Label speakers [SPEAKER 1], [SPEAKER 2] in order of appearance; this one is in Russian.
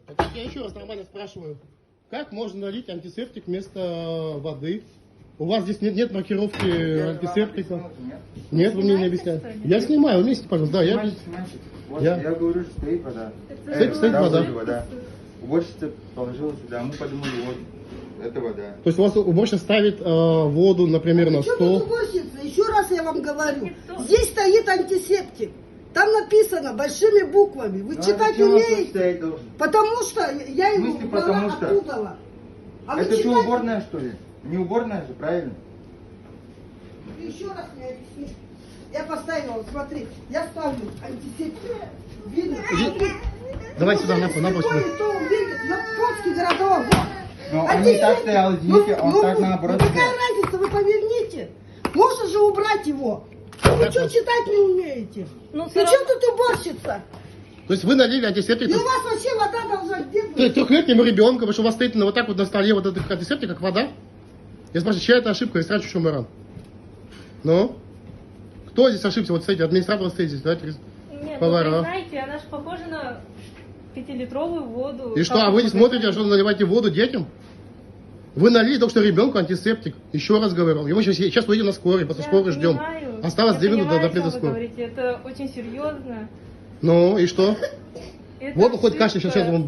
[SPEAKER 1] Так я еще раз нормально спрашиваю. Как можно налить антисептик вместо воды? У вас здесь нет маркировки антисептика? Нет, вы мне не объясняете. Я снимаю, вместе, пожалуйста. Да,
[SPEAKER 2] Снимайте. Вот, я говорю, что стоит вода.
[SPEAKER 1] Стоит вода.
[SPEAKER 2] Уборщица положила сюда, мы подумали, вот, это вода.
[SPEAKER 1] То есть у вас уборщица ставит воду, например, на
[SPEAKER 3] Причем
[SPEAKER 1] стол?
[SPEAKER 3] тут уборщица? Еще раз я вам говорю. Здесь стоит антисептик. Там написано большими буквами. Вы читать умеете? Потому что я его опутала. А
[SPEAKER 2] это что, уборная, что ли? Не уборная же, правильно?
[SPEAKER 3] Еще раз мне объясни. Я поставила, смотри, я ставлю антисептик. Видно?
[SPEAKER 1] Давай сюда, на почву.
[SPEAKER 3] Кто увидит, на польский городок.
[SPEAKER 2] Но он не так стоял, извините, он так наоборот.
[SPEAKER 3] Какая разница, вы поверните. Можно же убрать его. Вы что, читать не умеете? Причем тут уборщица?
[SPEAKER 1] То есть вы налили антисептик?
[SPEAKER 3] И у вас вообще вода должна где быть?
[SPEAKER 1] Трехлетнему ребенку, потому что у вас стоит вот так вот на столе вот этот антисептик, как вода? Я спрашиваю, чья это ошибка? Ресторан Чумаран. Ну? Кто здесь ошибся? Вот стоите, администратор стоит здесь, давайте.
[SPEAKER 4] Нет,
[SPEAKER 1] повара.
[SPEAKER 4] вы знаете, она же похожа на 5-литровую воду.
[SPEAKER 1] И что, а вы не смотрите, что наливаете воду детям? Вы налили только что ребенку антисептик. Еще раз говорю. Его сейчас выйдем на скорой, после скорой ждем. Осталось 2 минуты до приезда скорой.
[SPEAKER 4] Это очень серьезно.
[SPEAKER 1] Ну и что?
[SPEAKER 4] Это
[SPEAKER 1] Вот он хоть
[SPEAKER 4] ошибка.
[SPEAKER 1] кашля сейчас он